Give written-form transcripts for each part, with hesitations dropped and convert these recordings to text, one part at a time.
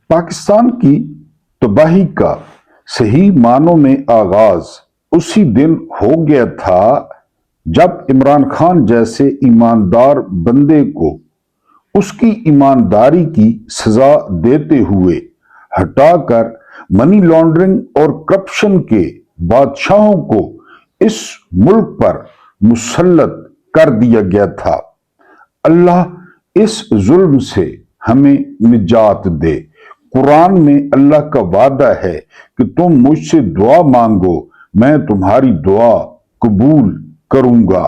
पाकिस्तान की तबाही का सही मानों में आगाज उसी दिन हो गया था जब इमरान खान जैसे ईमानदार बंदे को उसकी ईमानदारी की सजा देते हुए हटाकर मनी लॉन्ड्रिंग और करप्शन के बादशाहों को इस मुल्क पर मुसल्लत कर दिया गया था। अल्लाह इस जुल्म से हमें निजात दे। कुरान में अल्लाह का वादा है कि तुम मुझसे दुआ मांगो, मैं तुम्हारी दुआ कबूल करूंगा।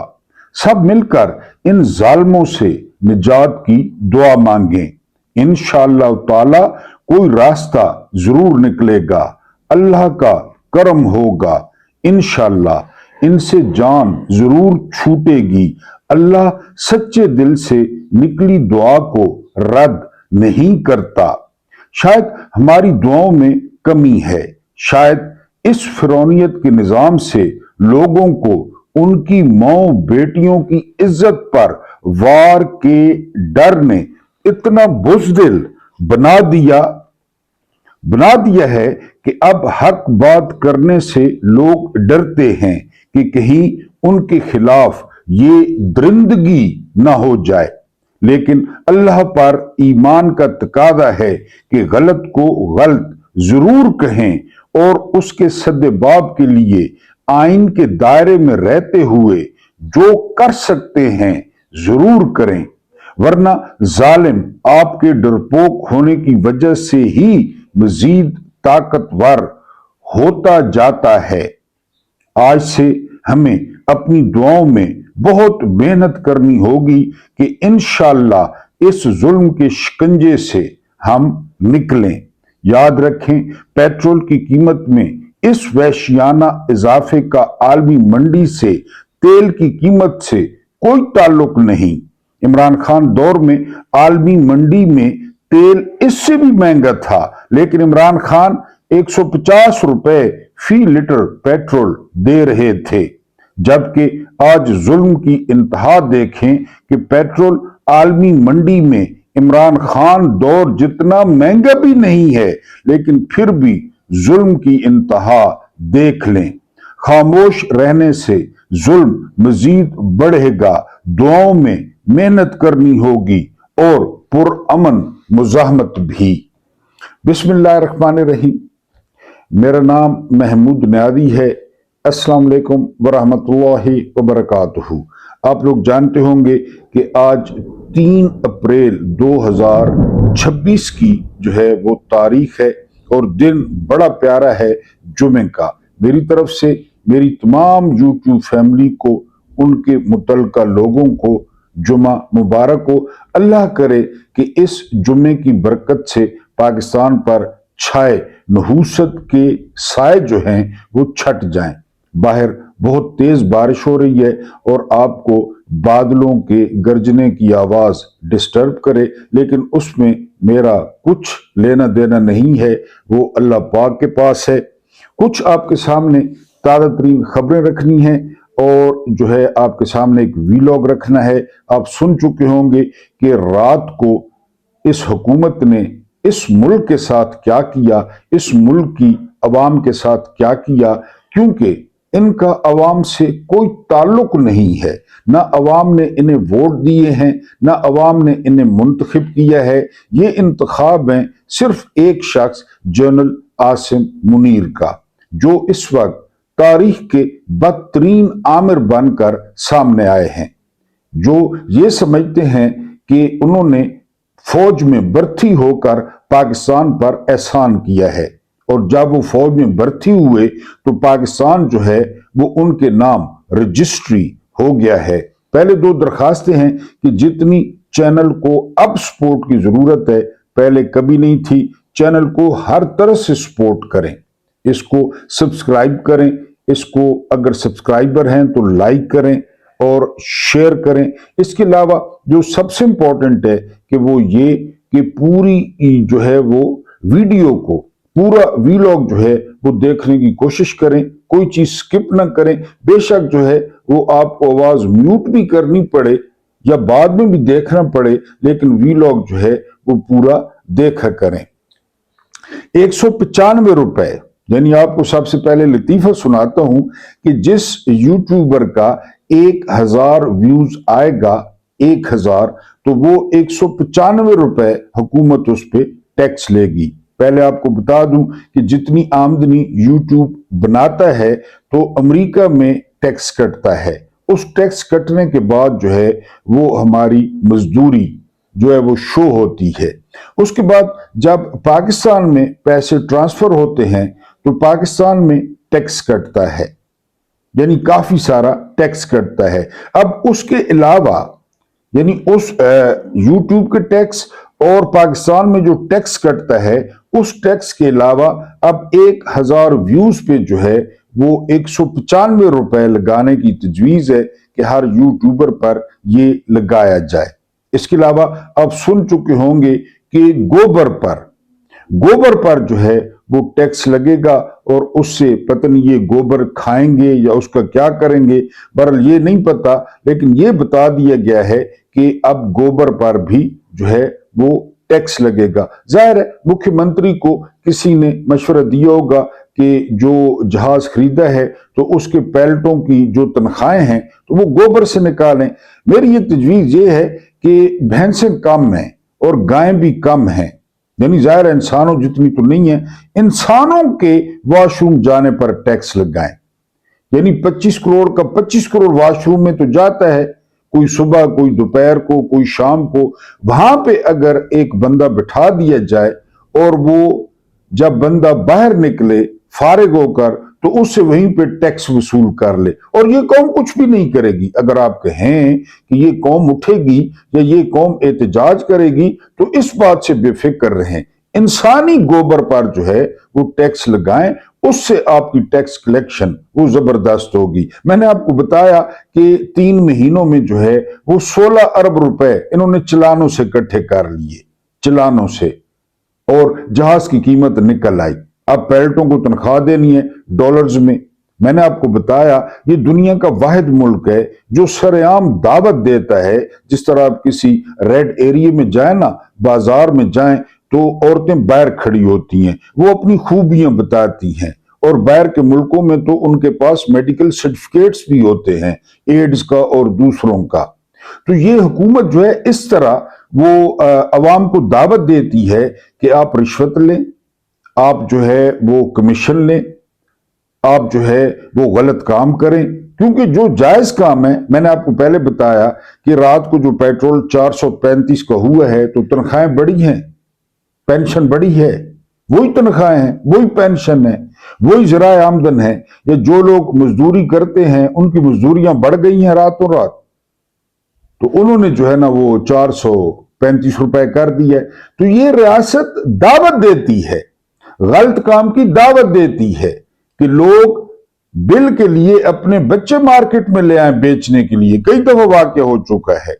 सब मिलकर इन जालिमों से निजात की दुआ मांगें। इंशाअल्लाह ताला कोई रास्ता जरूर निकलेगा, अल्लाह का करम होगा। इंशाअल्लाह इनसे जान जरूर छूटेगी। अल्लाह सच्चे दिल से निकली दुआ को रद्द नहीं करता। शायद हमारी दुआओं में कमी है, शायद इस फिरौनियत के निजाम से लोगों को उनकी माओ बेटियों की इज्जत पर वार के डर ने इतना बुज़दिल बना दिया है कि अब हक बात करने से लोग डरते हैं कि कहीं उनके खिलाफ ये दरिंदगी ना हो जाए। लेकिन अल्लाह पर ईमान का तकादा है कि गलत को गलत जरूर कहें और उसके सद्देबाब के लिए आइन के दायरे में रहते हुए जो कर सकते हैं जरूर करें, वरना जालिम आपके डरपोक होने की वजह से ही मजीद ताकतवर होता जाता है। आज से हमें अपनी दुआओं में बहुत मेहनत करनी होगी कि इंशाअल्लाह इस जुल्म के शिकंजे से हम निकलें। याद रखें, पेट्रोल की कीमत में इस वहशियाना इजाफे का आलमी मंडी से तेल की कीमत से कोई ताल्लुक नहीं। इमरान खान दौर में आलमी मंडी में तेल इससे भी महंगा था, लेकिन इमरान खान 150 रुपए फी लीटर पेट्रोल दे रहे थे। जबकि आज जुल्म की इंतहा देखें कि पेट्रोल आलमी मंडी में इमरान खान दौर जितना महंगा भी नहीं है, लेकिन फिर भी जुल्म की इंतहा देख लें। खामोश रहने से जुल्म मजीद बढ़ेगा। दुआओं में मेहनत करनी होगी और पुरअमन मुजाहमत भी। बिस्मिल्लाहिर्रहमानिर्रहीम। मेरा नाम महमूद नियाज़ी है। अस्सलाम वालेकुम वरहमतुल्लाहि वबरकातुहू। आप लोग जानते होंगे कि आज 3 अप्रैल 2026 की जो है वो तारीख है और दिन बड़ा प्यारा है जुमे का। मेरी तरफ से मेरी तमाम यूट्यूब फैमिली को, उनके मुतल्लिका लोगों को जुमा मुबारक हो। अल्लाह करे कि इस जुमे की बरकत से पाकिस्तान पर छाए नहूसत के साए जो हैं वो छट जाएं। बाहर बहुत तेज बारिश हो रही है और आपको बादलों के गरजने की आवाज डिस्टर्ब करे, लेकिन उसमें मेरा कुछ लेना देना नहीं है, वो अल्लाह पाक के पास है। कुछ आपके सामने ताज़ा तरीन खबरें रखनी है और जो है आपके सामने एक वीलॉग रखना है। आप सुन चुके होंगे कि रात को इस हुकूमत ने इस मुल्क के साथ क्या किया, इस मुल्क की अवाम के साथ क्या किया, क्योंकि इनका अवाम से कोई ताल्लुक नहीं है। ना अवाम ने इन्हें वोट दिए हैं, ना अवाम ने इन्हें मुंतखब किया है। ये इंतखाब हैं सिर्फ एक शख्स जनरल आसिम मुनीर का, जो इस वक्त तारीख के बदतरीन आमिर बनकर सामने आए हैं, जो ये समझते हैं कि उन्होंने फौज में भर्ती होकर पाकिस्तान पर एहसान किया है, और जब वो फौज में भर्ती हुए तो पाकिस्तान जो है वो उनके नाम रजिस्ट्री हो गया है। पहले 2 दरखास्तें हैं कि जितनी चैनल को अब सपोर्ट की जरूरत है, पहले कभी नहीं थी। चैनल को हर तरह से सपोर्ट करें, इसको सब्सक्राइब करें, इसको अगर सब्सक्राइबर हैं तो लाइक करें और शेयर करें। इसके अलावा जो सबसे इंपॉर्टेंट है कि वो ये कि पूरी जो है वो वीडियो को, पूरा वीलॉग जो है वो देखने की कोशिश करें, कोई चीज स्किप ना करें। बेशक जो है वो आपको आवाज म्यूट भी करनी पड़े या बाद में भी देखना पड़े, लेकिन वीलॉग जो है वो पूरा देखा करें। 195 रुपए। यानी आपको सबसे पहले लतीफा सुनाता हूं कि जिस यूट्यूबर का 1000 व्यूज आएगा, 1000, तो वो 195 रुपए हुकूमत उस पर टैक्स लेगी। पहले आपको बता दूं कि जितनी आमदनी यूट्यूब बनाता है तो अमेरिका में टैक्स कटता है। उस टैक्स कटने के बाद जो है वो हमारी मजदूरी जो है वो शो होती है। उसके बाद जब पाकिस्तान में पैसे ट्रांसफर होते हैं तो पाकिस्तान में टैक्स कटता है, यानी काफी सारा टैक्स कटता है। अब उसके अलावा यानी उस यूट्यूब के टैक्स और पाकिस्तान में जो टैक्स कटता है उस टैक्स के अलावा अब 1000 व्यूज पे जो है वो 195 रुपए लगाने की तजवीज है कि हर यूट्यूबर पर ये लगाया जाए। इसके अलावा आप सुन चुके होंगे कि गोबर पर जो है वो टैक्स लगेगा और उससे पता नहीं ये गोबर खाएंगे या उसका क्या करेंगे, बहरहाल ये नहीं पता, लेकिन ये बता दिया गया है कि अब गोबर पर भी जो है वो टैक्स लगेगा। जाहिर है मुख्यमंत्री को किसी ने मशवरा दिया होगा कि जो जहाज खरीदा है तो उसके पायलटों की जो तनख्वाहें हैं तो वो गोबर से निकालें। मेरी ये तजवीज ये है कि भैंसें कम हैं और गायें भी कम हैं, यानी जाहिर है इंसानों जितनी तो नहीं है, इंसानों के वॉशरूम जाने पर टैक्स लगाएं। यानी 25 करोड़ का 25 करोड़ वॉशरूम में तो जाता है, कोई सुबह, कोई दोपहर को, कोई शाम को। वहां पे अगर एक बंदा बिठा दिया जाए और वो जब बंदा बाहर निकले फारिग होकर तो उससे वहीं पे टैक्स वसूल कर ले, और ये कौम कुछ भी नहीं करेगी। अगर आप कहें कि ये कौम उठेगी या ये कौम एहतजाज करेगी तो इस बात से बेफिक्र रहें, इंसानी गोबर पर जो है वो टैक्स लगाएं, उससे आपकी टैक्स कलेक्शन वो जबरदस्त होगी। मैंने आपको बताया कि 3 महीनों में जो है वो 16 अरब रुपए इन्होंने चलानों से इकट्ठे कर लिए, चलानों से, और जहाज की कीमत निकल आई। अब पायलटों को तनख्वाह देनी है डॉलर्स में। मैंने आपको बताया ये दुनिया का वाहिद मुल्क है जो सरेआम दावत देता है। जिस तरह आप किसी रेड एरिया में जाए ना, बाजार में जाएं तो औरतें बाहर खड़ी होती हैं, वो अपनी खूबियां बताती हैं, और बाहर के मुल्कों में तो उनके पास मेडिकल सर्टिफिकेट्स भी होते हैं, एड्स का और दूसरों का। तो ये हुकूमत जो है इस तरह वो अवाम को दावत देती है कि आप रिश्वत लें, आप जो है वो कमीशन लें, आप जो है वो गलत काम करें, क्योंकि जो जायज काम है, मैंने आपको पहले बताया कि रात को जो पेट्रोल 435 का हुआ है तो तनख्वाहें बढ़ी हैं, पेंशन बढ़ी है, वही तनख्वाहें हैं, वही पेंशन है, वही ज़राए आमदन है। या जो लोग मजदूरी करते हैं उनकी मजदूरियां बढ़ गई हैं रातों रात, तो उन्होंने जो है ना वो 435 रुपए कर दिया है। तो ये रियासत दावत देती है, गलत काम की दावत देती है कि लोग बिल के लिए अपने बच्चे मार्केट में ले आए बेचने के लिए। कई दफा वाकया हो चुका है,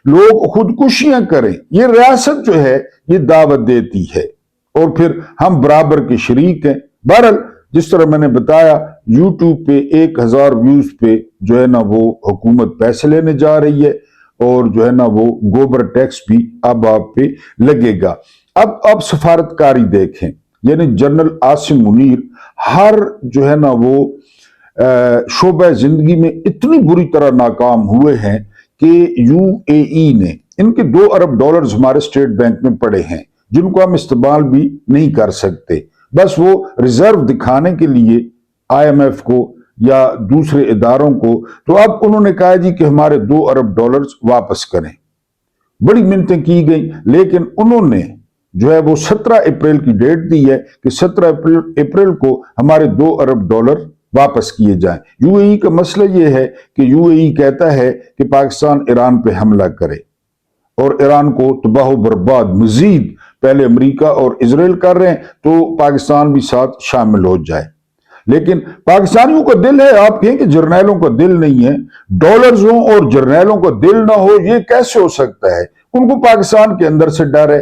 लोग खुदकुशियां करें, ये रियासत जो है ये दावत देती है, और फिर हम बराबर के शरीक हैं। बहरहाल जिस तरह मैंने बताया यूट्यूब पे 1000 व्यूज पे जो है ना वो हुकूमत पैसे लेने जा रही है, और जो है ना वो गोबर टैक्स भी अब आप पे लगेगा। अब सफारतकारी देखें, यानी जनरल आसिम मुनीर हर जो है ना वो शोबे जिंदगी में इतनी बुरी तरह नाकाम हुए हैं कि यूएई ने, इनके 2 अरब डॉलर्स हमारे स्टेट बैंक में पड़े हैं जिनको हम इस्तेमाल भी नहीं कर सकते, बस वो रिजर्व दिखाने के लिए आईएमएफ को या दूसरे इदारों को। तो अब उन्होंने कहा जी कि हमारे 2 अरब डॉलर्स वापस करें। बड़ी मिन्नतें की गई, लेकिन उन्होंने जो है वो 17 अप्रैल की डेट दी है कि 17 अप्रैल को हमारे 2 अरब डॉलर वापस किए जाएं। यूएई का मसला ये है कि यूएई कहता है कि पाकिस्तान ईरान पे हमला करे और ईरान को तबाह बर्बाद, मजीद पहले अमेरिका और इजराइल कर रहे हैं तो पाकिस्तान भी साथ शामिल हो जाए। लेकिन पाकिस्तानियों का दिल है, आप कहें कि जर्नैलों का दिल नहीं है। डॉलर्स हो और जर्नैलों का दिल ना हो, ये कैसे हो सकता है? उनको पाकिस्तान के अंदर से डर है,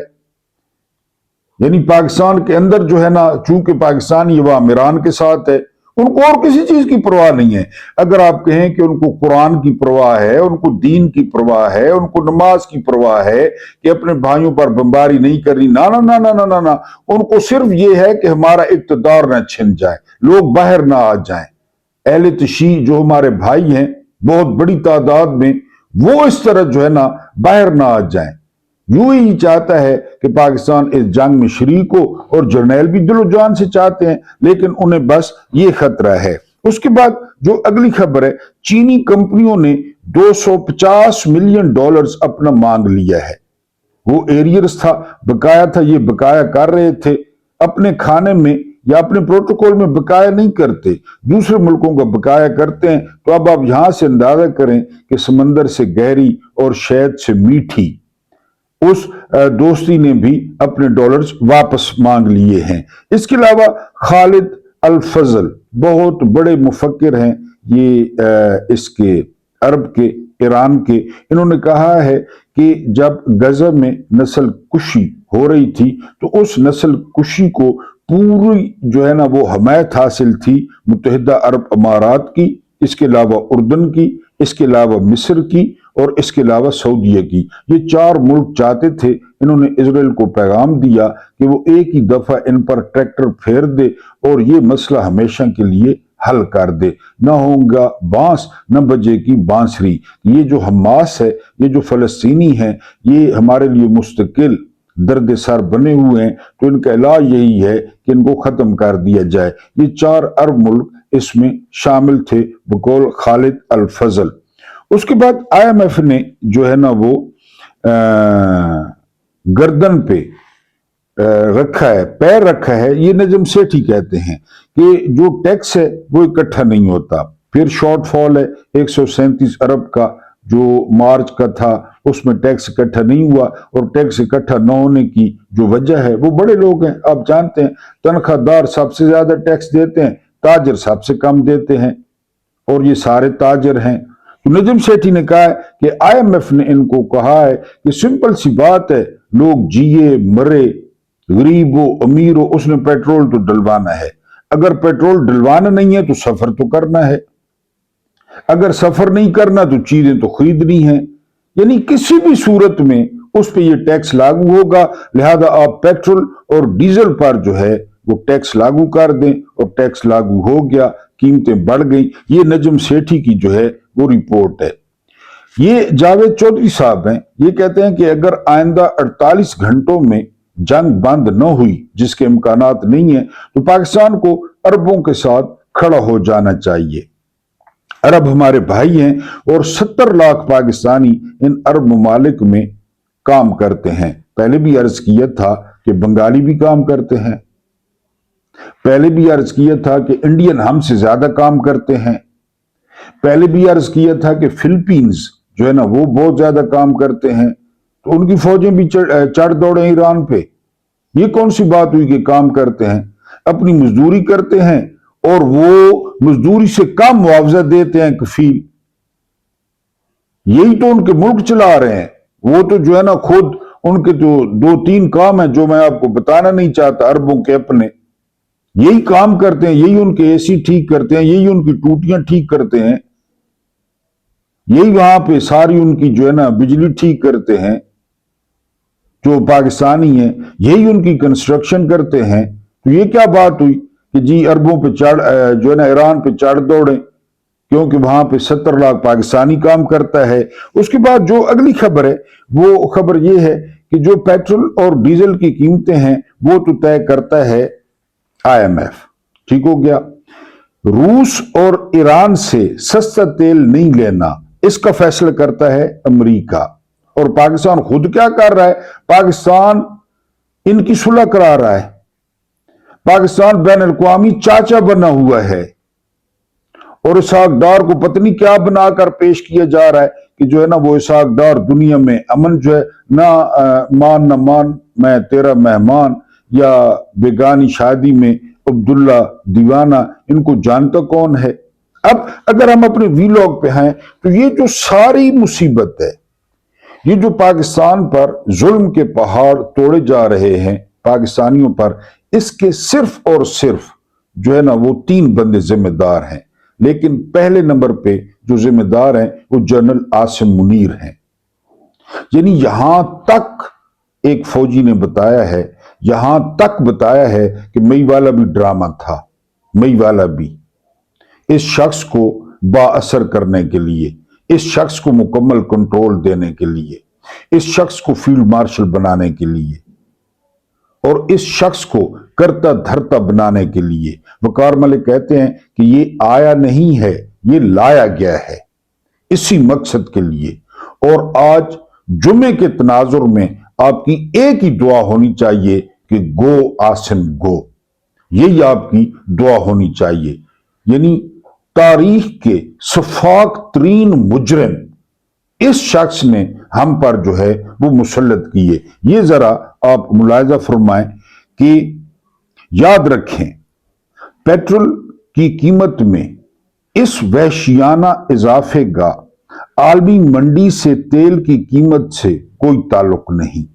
यानी पाकिस्तान के अंदर जो है ना, चूंकि पाकिस्तानी अवाम ईरान के साथ है, उनको और किसी चीज की परवाह नहीं है। अगर आप कहें कि उनको कुरान की परवाह है, उनको दीन की परवाह है, उनको नमाज की परवाह है कि अपने भाइयों पर बमबारी नहीं करनी, ना ना ना ना ना ना ना, उनको सिर्फ ये है कि हमारा इक्तदार ना छिन जाए, लोग बाहर ना आ जाएं। अहले तशी जो हमारे भाई हैं बहुत बड़ी तादाद में, वो इस तरह जो है ना बाहर ना आ जाएं। यूएई चाहता है कि पाकिस्तान इस जंग में शरीक हो, और जर्नैल भी दिलो जान से चाहते हैं, लेकिन उन्हें बस ये खतरा है। उसके बाद जो अगली खबर है, चीनी कंपनियों ने $250 मिलियन अपना मांग लिया है। वो एरियर्स था, बकाया था, ये बकाया कर रहे थे अपने खाने में या अपने प्रोटोकॉल में बकाया नहीं करते, दूसरे मुल्कों का बकाया करते हैं। तो अब आप यहां से अंदाजा करें कि समंदर से गहरी और शहद से मीठी उस दोस्ती ने भी अपने डॉलर्स वापस मांग लिए हैं। इसके अलावा खालिद अल फजल बहुत बड़े मुफक्किर हैं, ये इसके अरब के, ईरान के। इन्होंने कहा है कि जब गजा में नस्ल कुशी हो रही थी तो उस नस्ल कुशी को पूरी जो है ना वो हमायत हासिल थी मुत्तहिदा अरब अमारात की, इसके अलावा उर्दन की, इसके अलावा मिस्र की और इसके अलावा सऊदीया की। ये 4 मुल्क चाहते थे। इन्होंने इजराइल को पैगाम दिया कि वो एक ही दफा इन पर ट्रैक्टर फेर दे और ये मसला हमेशा के लिए हल कर दे। न होगा बांस न बजेगी बांसुरी। ये जो हमास है, ये जो फलस्तीनी है, ये हमारे लिए मुस्तकिल दर्द सर बने हुए हैं। तो इनका इलाज यही है कि इनको खत्म कर दिया जाए। ये 4 अरब मुल्क इसमें शामिल थे बकौल खालिद अल फजल। उसके बाद IMF ने जो है ना वो गर्दन पे रखा है, पैर रखा है। ये नजम सेठी कहते हैं कि जो टैक्स है वो इकट्ठा नहीं होता। फिर शॉर्टफॉल है 137 अरब का, जो मार्च का था उसमें टैक्स इकट्ठा नहीं हुआ, और टैक्स इकट्ठा न होने की जो वजह है वो बड़े लोग हैं। आप जानते हैं तनख्वाहदार सबसे ज्यादा टैक्स देते हैं, ताजर सबसे कम देते हैं, और ये सारे ताजर हैं। तो नजम सेठी ने कहा है कि IMF ने इनको कहा है कि सिंपल सी बात है, लोग जिए मरे, गरीब हो अमीर हो, उसने पेट्रोल तो डलवाना है। अगर पेट्रोल डलवाना नहीं है तो सफर तो करना है, अगर सफर नहीं करना तो चीजें तो खरीदनी है। यानी किसी भी सूरत में उस पर यह टैक्स लागू होगा। लिहाजा आप पेट्रोल और डीजल पर जो है वो टैक्स लागू कर दें, और टैक्स लागू हो गया, कीमतें बढ़ गई। ये नजम सेठी की जो है वो रिपोर्ट है। ये जावेद चौधरी साहब हैं, ये कहते हैं कि अगर आइंदा 48 घंटों में जंग बंद न हुई, जिसके इम्कानात नहीं है, तो पाकिस्तान को अरबों के साथ खड़ा हो जाना चाहिए। अरब हमारे भाई हैं और 70 लाख पाकिस्तानी इन अरब ममालिक में काम करते हैं। पहले भी अर्ज किया था कि बंगाली भी काम करते हैं, पहले भी अर्ज किया था कि इंडियन हमसे ज्यादा काम करते हैं, पहले भी अर्ज किया था कि फिलीपींस जो है ना वो बहुत ज्यादा काम करते हैं, तो उनकी फौजें भी चढ़ दौड़े ईरान पे। ये कौन सी बात हुई कि काम करते हैं? अपनी मजदूरी करते हैं और वो मजदूरी से कम मुआवजा देते हैं कफील। यही तो उनके मुल्क चला रहे हैं। वो तो जो है ना खुद उनके जो 2-3 काम है जो मैं आपको बताना नहीं चाहता, अरबों के अपने यही काम करते हैं, यही उनके AC ठीक करते हैं, यही उनकी टूटियां ठीक करते हैं, यही वहां पे सारी उनकी जो है ना बिजली ठीक करते हैं जो पाकिस्तानी है, यही उनकी कंस्ट्रक्शन करते हैं। तो ये क्या बात हुई कि जी अरबों पे चढ़ जो है ना ईरान पे चढ़ दौड़े, क्योंकि वहां पे 70 लाख पाकिस्तानी काम करता है। उसके बाद जो अगली खबर है वो खबर ये है कि जो पेट्रोल और डीजल की कीमतें हैं वो तो तय करता है IMF। ठीक हो गया। रूस और ईरान से सस्ता तेल नहीं लेना, इसका फैसला करता है अमेरिका। और पाकिस्तान खुद क्या कर रहा है? पाकिस्तान इनकी सुलह करा रहा है। पाकिस्तान बैन अल-अक़वामी चाचा बना हुआ है और इसहाक डार को पत्नी क्या बनाकर पेश किया जा रहा है कि जो है ना वो इसहाक डार दुनिया में अमन जो है ना, मान न मान मैं तेरा मेहमान, या बेगानी शादी में अब्दुल्ला दीवाना, इनको जानता कौन है। अब अगर हम अपने वीलॉग पे हैं तो ये जो सारी मुसीबत है, ये जो पाकिस्तान पर जुल्म के पहाड़ तोड़े जा रहे हैं पाकिस्तानियों पर, इसके सिर्फ और सिर्फ जो है ना वो 3 बंदे जिम्मेदार हैं, लेकिन पहले नंबर पे जो जिम्मेदार हैं वो जनरल आसिम मुनीर हैं। यानी यहां तक एक फौजी ने बताया है, यहां तक बताया है कि मई वाला भी ड्रामा था, मई वाला भी इस शख्स को बाअसर करने के लिए, इस शख्स को मुकम्मल कंट्रोल देने के लिए, इस शख्स को फील्ड मार्शल बनाने के लिए और इस शख्स को करता धरता बनाने के लिए। वकार मलिक कहते हैं कि ये आया नहीं है, ये लाया गया है इसी मकसद के लिए। और आज जुमे के तनाजुर में आपकी एक ही दुआ होनी चाहिए कि गो आसिम गो, यही आपकी दुआ होनी चाहिए। यानी तारीख के सफाक तरीन मुजरिम इस शख्स ने हम पर जो है वो मुसल्लत किए। ये जरा आप मुलाहिजा फरमाएं कि याद रखें, पेट्रोल की कीमत में इस वहशियाना इजाफे का आलमी मंडी से तेल की कीमत से कोई ताल्लुक नहीं।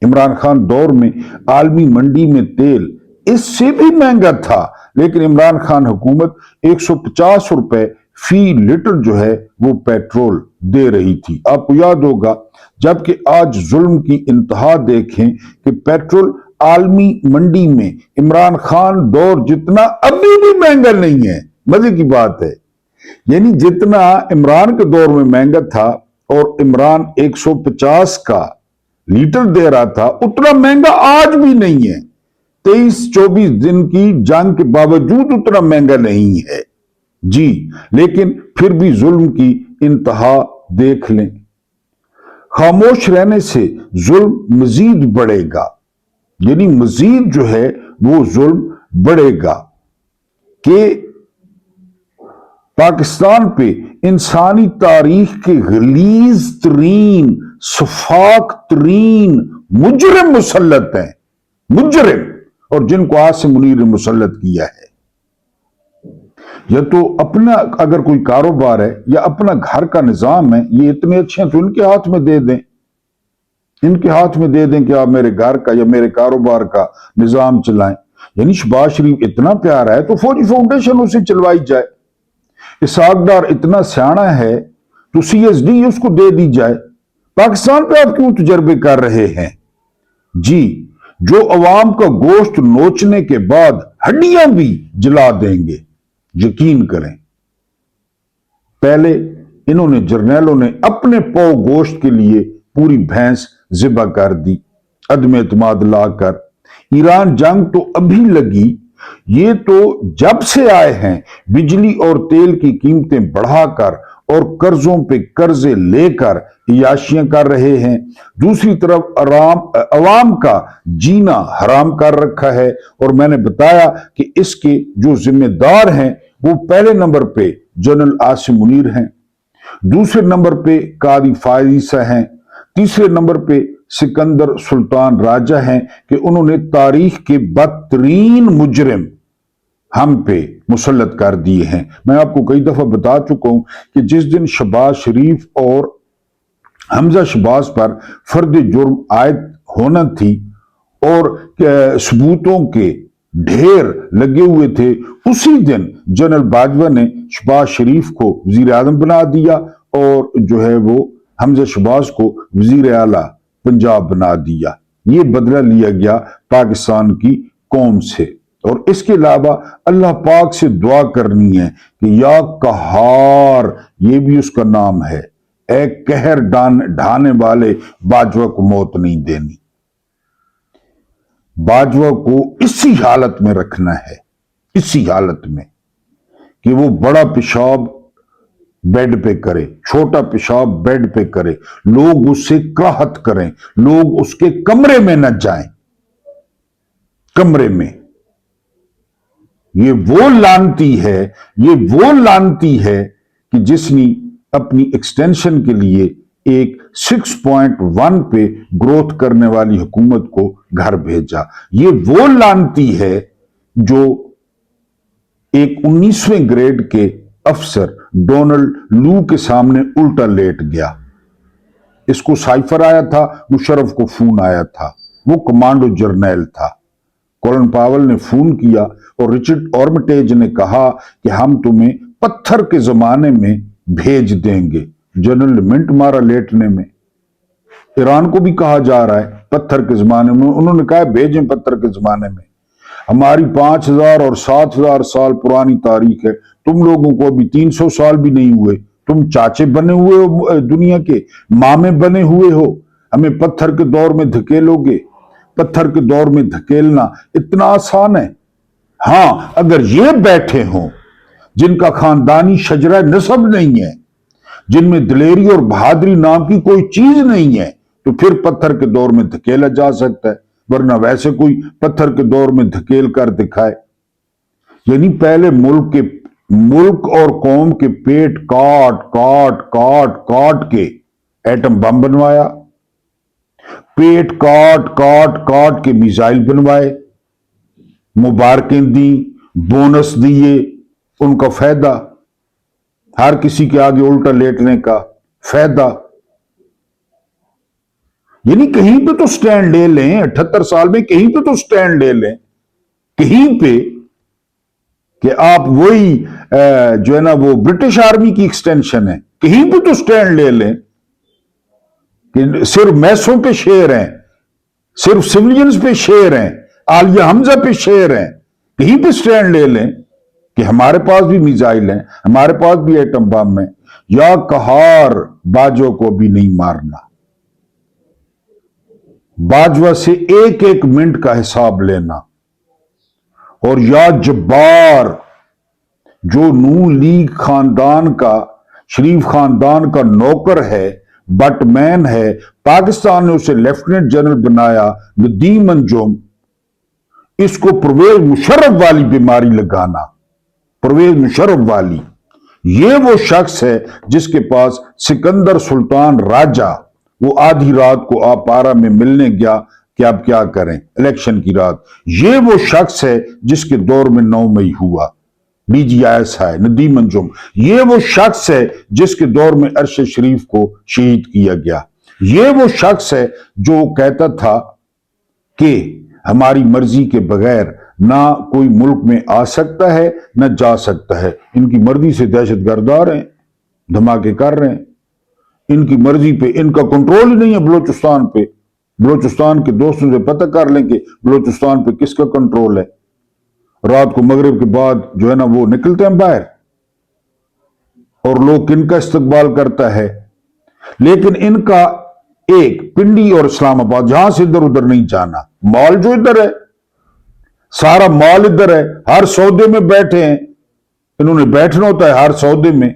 इमरान खान दौर में आलमी मंडी में तेल इससे भी महंगा था, लेकिन इमरान खान हुकूमत 150 रुपए फी लीटर जो है वो पेट्रोल दे रही थी। आपको याद होगा, जबकि आज जुल्म की इंतहा देखें कि पेट्रोल आलमी मंडी में इमरान खान दौर जितना अभी भी महंगा नहीं है। मजे की बात है, यानी जितना इमरान के दौर में महंगा था और इमरान 150 का लीटर दे रहा था, उतना महंगा आज भी नहीं है। 23-24 दिन की जंग के बावजूद उतना महंगा नहीं है जी, लेकिन फिर भी जुल्म की इंतहा देख लें। खामोश रहने से जुल्म मजीद बढ़ेगा, यानी मजीद जो है वो जुल्म बढ़ेगा कि पाकिस्तान पे इंसानी तारीख के गलीज तरीन सफाक तरीन मुजरिम मुसल्लत हैं, मुजरिम, और जिनको आसिम मुनीर ने मुसल्लत किया है। या तो अपना अगर कोई कारोबार है या अपना घर का निजाम है, ये इतने अच्छे हैं तो इनके हाथ में दे दें, इनके हाथ में दे दें कि आप मेरे घर का या मेरे कारोबार का निजाम चलाएं। यानी शहबाज शरीफ इतना प्यारा है तो फौजी फाउंडेशन उसे चलवाई जाए। इसहाक डार इतना सियाना है तो CSD उसको दे दी जाए। पाकिस्तान पे आप क्यों तजर्बे कर रहे हैं जी? जो अवाम का गोश्त नोचने के बाद हड्डियां भी जला देंगे, यकीन करें। पहले इन्होंने जर्नैलों ने अपने पौ गोश्त के लिए पूरी भैंस ज़िबा कर दी, अदम एतमाद लाकर। ईरान जंग तो अभी लगी, ये तो जब से आए हैं बिजली और तेल की कीमतें बढ़ाकर और कर्जों पे कर्जे लेकर याशियां कर रहे हैं। दूसरी तरफ अवाम का जीना हराम कर रखा है। और मैंने बताया कि इसके जो जिम्मेदार हैं वो पहले नंबर पे जनरल आसिम मुनीर हैं, दूसरे नंबर पे कादी फायजीसा हैं, तीसरे नंबर पे सिकंदर सुल्तान राजा हैं कि उन्होंने तारीख के बदतरीन मुजरिम हम पे मुसल्लत कर दिए हैं। मैं आपको कई दफा बता चुका हूं कि जिस दिन शहबाज शरीफ और हमजा शहबाज पर फर्द जुर्म आयद होना थी और सबूतों के ढेर लगे हुए थे, उसी दिन जनरल बाजवा ने शहबाज शरीफ को वजीर आजम बना दिया और जो है वो हमजा शहबाज को वजीर आला पंजाब बना दिया। ये बदला लिया गया पाकिस्तान की कौम से। और इसके अलावा अल्लाह पाक से दुआ करनी है कि या कहार, ये भी उसका नाम है, एक कहर ढाने वाले बाजवा को मौत नहीं देनी। बाजवा को इसी हालत में रखना है, इसी हालत में कि वो बड़ा पेशाब बेड पे करे, छोटा पेशाब बेड पे करे, लोग उससे कराहत करें, लोग उसके कमरे में न जाएं, कमरे में। ये वो लानती है, ये वो लानती है कि जिसने अपनी एक्सटेंशन के लिए एक 6.1 पे ग्रोथ करने वाली हुकूमत को घर भेजा। ये वो लानती है जो एक 19वें ग्रेड के अफसर डोनाल्ड लू के सामने उल्टा लेट गया। इसको साइफर आया था, मुशर्रफ को फोन आया था, वो कमांडो जर्नैल था, कॉलिन पावल ने फोन किया और रिचर्ड आर्मिटेज ने कहा कि हम तुम्हें पत्थर के जमाने में भेज देंगे। जनरल मिंट मारा लेटने में। ईरान को भी कहा जा रहा है पत्थर के जमाने में, उन्होंने कहा भेजें पत्थर के जमाने में। हमारी 5000 और 7000 साल पुरानी तारीख है, तुम लोगों को अभी 300 साल भी नहीं हुए, तुम चाचे बने हुए हो, दुनिया के मामे बने हुए हो, हमें पत्थर के दौर में धकेलोगे। पत्थर के दौर में धकेलना इतना आसान है? हां, अगर ये बैठे हों जिनका खानदानी शजरा नसब नहीं है, जिनमें दिलेरी और बहादुरी नाम की कोई चीज नहीं है, तो फिर पत्थर के दौर में धकेला जा सकता है, वरना वैसे कोई पत्थर के दौर में धकेल कर दिखाए। यानी पहले मुल्क और कौम के पेट काट काट काट काट के एटम बम बनवाया, पेट काट काट काट के मिसाइल बनवाए, मुबारकें दी, बोनस दिए, उनका फायदा, हर किसी के आगे उल्टा लेटने का फायदा। यानी कहीं पे तो स्टैंड ले लें, 78 साल में कहीं पे तो स्टैंड ले लें, कहीं पे कि आप वही जो है ना वो ब्रिटिश आर्मी की एक्सटेंशन है, कहीं पे तो स्टैंड ले लें कि सिर्फ मैसों पे शेर हैं, सिर्फ सिविलियंस पे शेर हैं, आलिया हमजा पे शेर हैं, कहीं पे स्टैंड ले लें कि हमारे पास भी मिसाइल हैं, हमारे पास भी एटम बम है। या कहार बाजों को भी नहीं मारना, बाजवा से एक एक मिनट का हिसाब लेना। और या जब्बार जो नून लीग खानदान का, शरीफ खानदान का नौकर है, बटमैन है, पाकिस्तान ने उसे लेफ्टिनेंट जनरल बनाया, नदीम अंजुम, इसको परवेज मुशर्रफ वाली बीमारी लगाना, परवेज मुशर्रफ वाली। ये वो शख्स है जिसके पास सिकंदर सुल्तान राजा वो आधी रात को आपारा में मिलने गया कि आप क्या करें इलेक्शन की रात। ये वो शख्स है जिसके दौर में 9 मई हुआ, BGIS है नदीम अंजुम। ये वो शख्स है जिसके दौर में अरशद शरीफ को शहीद किया गया। ये वो शख्स है जो कहता था कि हमारी मर्जी के बगैर ना कोई मुल्क में आ सकता है ना जा सकता है, इनकी मर्जी से दहशतगर्द आ रहे हैं, धमाके कर रहे हैं, इनकी मर्जी पे इनका कंट्रोल ही नहीं है बलोचिस्तान पे। बलोचिस्तान के दोस्तों से पता कर लें कि बलोचिस्तान पे किसका कंट्रोल है। रात को मगरिब के बाद जो है ना वो निकलते हैं बाहर और लोग किनका इस्तकबाल करता है। लेकिन इनका एक पिंडी और इस्लामाबाद, जहां से इधर उधर नहीं जाना, मॉल जो इधर है, सारा मॉल इधर है, हर सौदे में बैठे हैं, इन्होंने बैठना होता है हर सौदे में,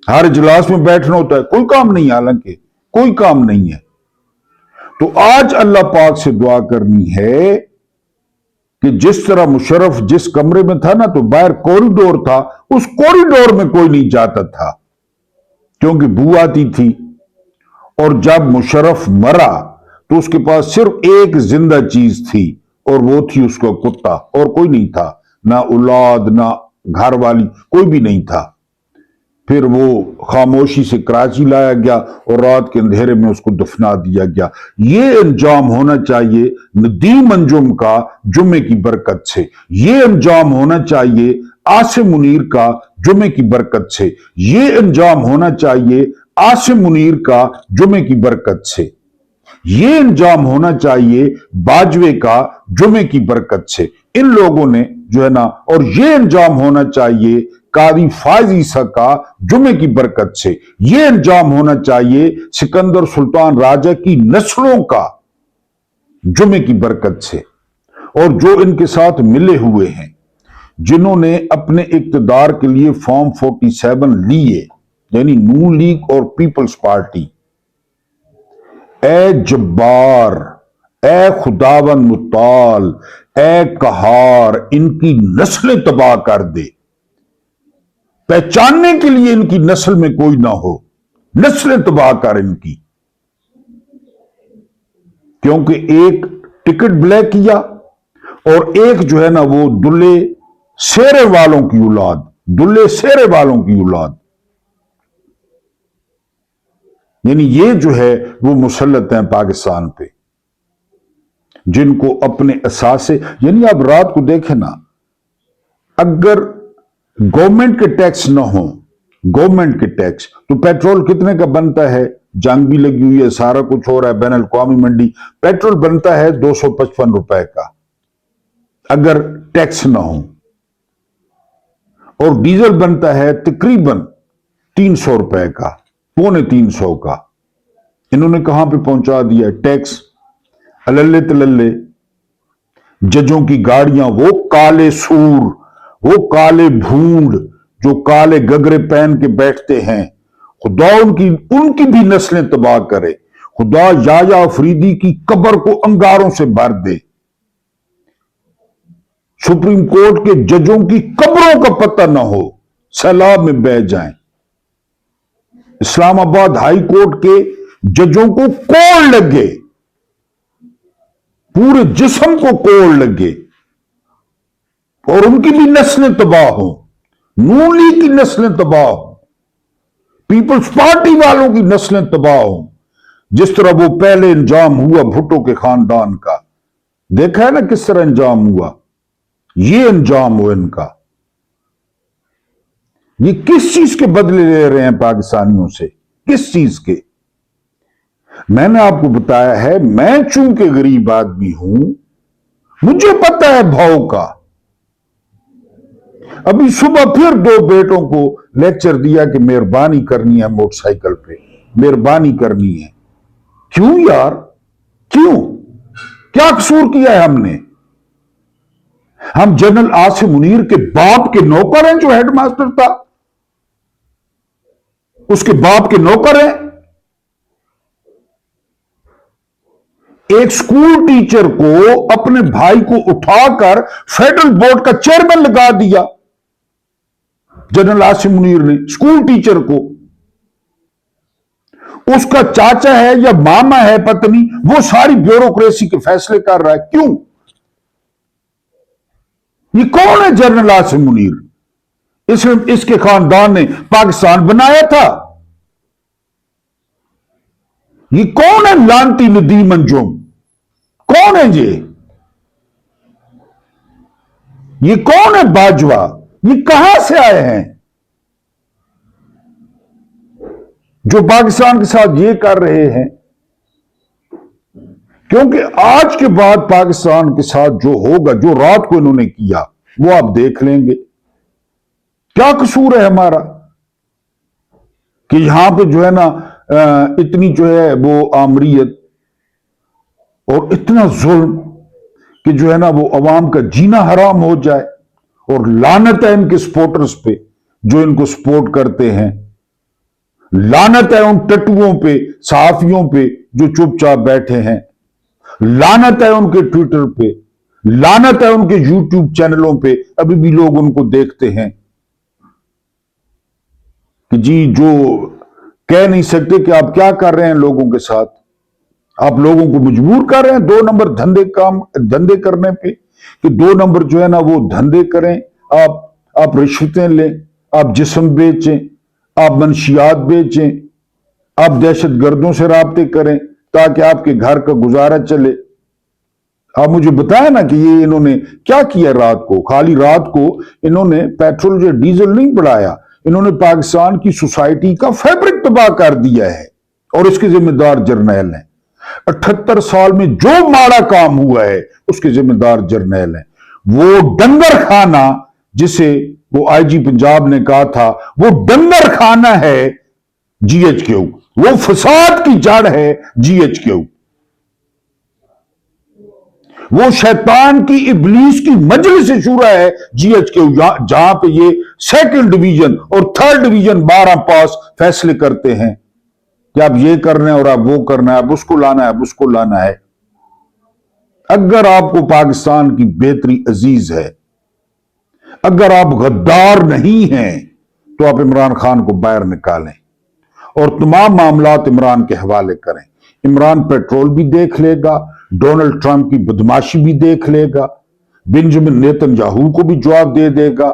हर इजलास में बैठना होता है, कोई काम नहीं, हालांकि कोई काम नहीं है। तो आज अल्लाह पाक से दुआ करनी है कि जिस तरह मुशर्रफ जिस कमरे में था ना, तो बाहर कॉरिडोर था, उस कॉरिडोर में कोई नहीं जाता था क्योंकि बू आती थी। और जब मुशर्रफ मरा तो उसके पास सिर्फ एक जिंदा चीज थी और वो थी उसका कुत्ता, और कोई नहीं था, ना औलाद ना घर वाली, कोई भी नहीं था। फिर वो खामोशी से कराची लाया गया और रात के अंधेरे में उसको दफना दिया गया। ये अंजाम होना चाहिए नदीम अंजुम का जुम्मे की बरकत से, ये अंजाम होना चाहिए आसिम मुनीर का जुम्मे की बरकत से, ये अंजाम होना चाहिए आसिम मुनीर का जुम्मे की बरकत से, ये अंजाम होना चाहिए बाजवे का जुम्मे की बरकत से। इन लोगों ने जो है ना, और ये अंजाम होना चाहिए कादी फायज ईसा का जुम्मे की बरकत से, ये अंजाम होना चाहिए सिकंदर सुल्तान राजा की नस्लों का जुम्मे की बरकत से। और जो इनके साथ मिले हुए हैं, जिन्होंने अपने इक्तदार के लिए फॉर्म 47 लिए, यानी नून लीग और पीपल्स पार्टी, ए जब्बार, ए खुदावन मुताल, ए कहार, इनकी नस्लें तबाह कर दे, पहचानने के लिए इनकी नस्ल में कोई ना हो, नस्लें तबाह कर इनकी। क्योंकि एक टिकट ब्लैक किया और एक जो है ना वो दुल्ले सेरे वालों की औलाद, दुल्ले सेरे वालों की औलाद, यानी ये जो है वो मुसल्लत हैं पाकिस्तान पे। जिनको अपने असासे, यानी आप रात को देखें ना, अगर गवर्नमेंट के टैक्स ना हो, गवर्नमेंट के टैक्स, तो पेट्रोल कितने का बनता है? जंग भी लगी हुई है, सारा कुछ हो रहा है, बैन अल-अक़वामी मंडी, पेट्रोल बनता है 255 रुपए का अगर टैक्स ना हो, और डीजल बनता है तकरीबन 300 रुपए का, पौने 300 का। इन्होंने कहां पे पहुंचा दिया टैक्स? अल्ले तलल्ले जजों की गाड़ियां, वो काले सूर, वो काले भूंड जो काले गगरे पहन के बैठते हैं, खुदा उनकी भी नस्लें तबाह करे। खुदा याया अफरीदी की कब्र को अंगारों से भर दे। सुप्रीम कोर्ट के जजों की कब्रों का पता ना हो, सैलाब में बह जाएं। इस्लामाबाद हाई कोर्ट के जजों को कोड़ लगे, पूरे जिस्म को कोड़ लगे, और उनकी भी नस्लें तबाह हो, नून लीग की नस्लें तबाह हो, पीपल्स पार्टी वालों की नस्लें तबाह हो, जिस तरह वो पहले इंजाम हुआ भुट्टो के खानदान का। देखा है ना किस तरह इंजाम हुआ? ये अंजाम हो इनका। ये किस चीज के बदले ले रहे हैं पाकिस्तानियों से? किस चीज के? मैंने आपको बताया है, मैं चूंकि गरीब आदमी हूं, मुझे पता है भाव का। अभी सुबह फिर 2 बेटों को लेक्चर दिया कि मेहरबानी करनी है मोटरसाइकिल पे, मेहरबानी करनी है। क्यों यार, क्यों? क्या कसूर किया है हमने? हम जनरल आसिम मुनीर के बाप के नौकर हैं, जो हेडमास्टर था, उसके बाप के नौकर हैं। एक स्कूल टीचर को, अपने भाई को उठाकर फेडरल बोर्ड का चेयरमैन लगा दिया जनरल आसिम मुनीर ने, स्कूल टीचर को। उसका चाचा है या मामा है पत्नी, वो सारी ब्यूरोक्रेसी के फैसले कर रहा है। क्यों? ये कौन है जनरल आसिम मुनीर? इसके खानदान ने पाकिस्तान बनाया था। ये कौन है लानती नदीम अंजुम? कौन है ये कौन है बाजवा? ये कहां से आए हैं जो पाकिस्तान के साथ ये कर रहे हैं? क्योंकि आज के बाद पाकिस्तान के साथ जो होगा, जो रात को इन्होंने किया, वो आप देख लेंगे। क्या कसूर है हमारा कि यहां पे जो है ना इतनी जो है वो आमरीत और इतना जुल्म कि जो है ना वो अवाम का जीना हराम हो जाए। और लानत है इनके सपोर्टर्स पे जो इनको सपोर्ट करते हैं। लानत है उन टट्टुओं पे, सहाफियों पे जो चुपचाप बैठे हैं। लानत है उनके ट्विटर पे, लानत है उनके यूट्यूब चैनलों पे, अभी भी लोग उनको देखते हैं कि जी जो कह नहीं सकते कि आप क्या कर रहे हैं लोगों के साथ। आप लोगों को मजबूर कर रहे हैं 2 नंबर धंधे करने पे, कि 2 नंबर जो है ना वो धंधे करें। आप रिश्वतें लें, आप जिस्म बेचें, आप मनशियात बेचें, आप दहशतगर्दों से राब्ते करें ताकि आपके घर का गुजारा चले। आप मुझे बताएं ना कि ये इन्होंने क्या किया रात को। खाली रात को इन्होंने पेट्रोल या डीजल नहीं बढ़ाया, इन्होंने पाकिस्तान की सोसाइटी का फैब्रिक तबाह कर दिया है, और इसके जिम्मेदार जर्नैल हैं। 78 साल में जो माड़ा काम हुआ है उसके जिम्मेदार जर्नैल हैं। वो डंगर खाना जिसे वो आईजी पंजाब ने कहा था, वो डंगर खाना है जीएचक्यू, वो फसाद की जड़ है जीएचक्यू, वो शैतान की इब्लीस की मजलिस शूरा है जीएचक्यू, जहां पे ये 2nd डिवीजन और 3rd डिवीजन 12 पास फैसले करते हैं कि आप ये करना है और आप वो करना है, आप उसको लाना है, आप उसको लाना है। अगर आपको पाकिस्तान की बेहतरी अजीज है, अगर आप गद्दार नहीं हैं, तो आप इमरान खान को बाहर निकालें और तमाम मामलात इमरान के हवाले करें। इमरान पेट्रोल भी देख लेगा, डोनाल्ड ट्रंप की बदमाशी भी देख लेगा, बेंजामिन नेतन्याहू को भी जवाब दे देगा,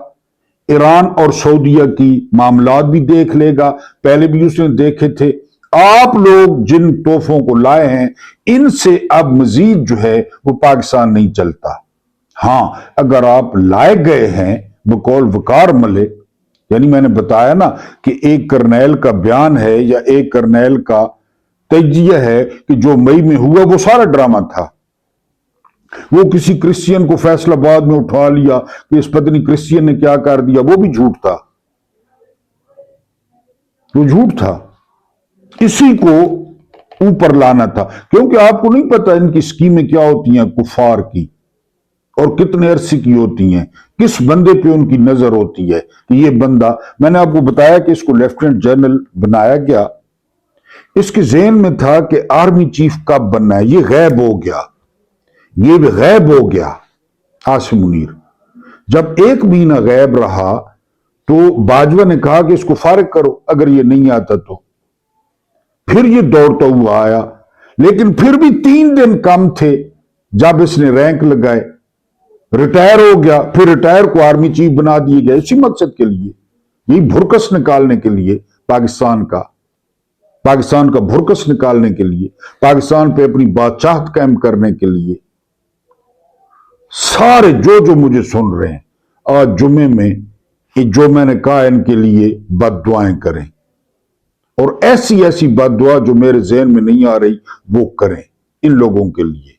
ईरान और सऊदीया की मामलात भी देख लेगा। पहले भी उसने देखे थे, آپ لوگ جن تحفوں کو لائے ہیں ان سے اب مزید جو ہے وہ پاکستان نہیں چلتا۔ ہاں اگر آپ لائے گئے ہیں بقول وقار ملک، یعنی میں نے بتایا نا کہ ایک کرنیل کا بیان ہے یا ایک کرنیل کا تجزیہ ہے کہ جو مئی میں ہوا وہ سارا ڈرامہ تھا، وہ کسی کرسچین کو فیصلہ آباد میں اٹھا لیا کہ اس پتنی کرسچین نے کیا کر دیا، وہ بھی جھوٹ تھا، وہ جھوٹ تھا، کسی کو اوپر لانا تھا، کیونکہ آپ کو نہیں پتا ان کی سکیمیں کیا ہوتی ہیں کفار کی، اور کتنے عرصے کی ہوتی ہیں، کس بندے پہ ان کی نظر ہوتی ہے کہ یہ بندہ، میں نے آپ کو بتایا کہ اس کو لیفٹیننٹ جنرل بنایا گیا، اس کے ذہن میں تھا کہ آرمی چیف کب بننا ہے، یہ غیب ہو گیا، یہ بھی غیب ہو گیا۔ عاصم منیر جب ایک مہینہ غیب رہا تو باجوہ نے کہا کہ اس کو فارغ کرو اگر یہ نہیں آتا تو، پھر یہ دوڑتا ہوا آیا، لیکن پھر بھی 3 دن کم تھے جب اس نے رینک لگائے، ریٹائر ہو گیا، پھر ریٹائر کو آرمی چیف بنا دیے گئے اسی مقصد کے لیے، یہ بھرکس نکالنے کے لیے، پاکستان کا بھرکس نکالنے کے لیے، پاکستان پہ اپنی بادشاہت قائم کرنے کے لیے۔ سارے جو مجھے سن رہے ہیں آج جمعے میں، جو میں نے کہا ان کے لیے بد دعائیں کریں، اور ایسی بد دعا جو میرے ذہن میں نہیں آ رہی وہ کریں ان لوگوں کے لیے۔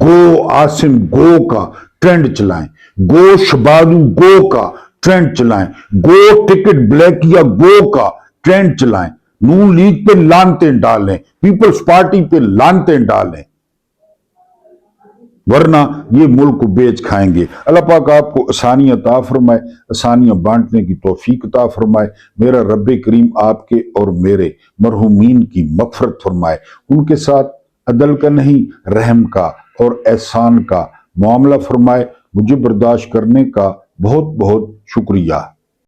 گو عاصم گو کا ٹرینڈ چلائیں، گو شبادو گو کا ٹرینڈ چلائیں، گو ٹکٹ بلیکیا گو کا ٹرینڈ چلائیں، نون لیگ پہ لانتیں ڈالیں، پیپلز پارٹی پہ لانتیں ڈالیں، ورنہ یہ ملک کو بیچ کھائیں گے۔ اللہ پاک آپ کو آسانیاں عطا فرمائے، آسانیاں بانٹنے کی توفیق عطا فرمائے۔ میرا رب کریم آپ کے اور میرے مرحومین کی مغفرت فرمائے، ان کے ساتھ عدل کا نہیں رحم کا اور احسان کا معاملہ فرمائے۔ مجھے برداشت کرنے کا بہت بہت شکریہ۔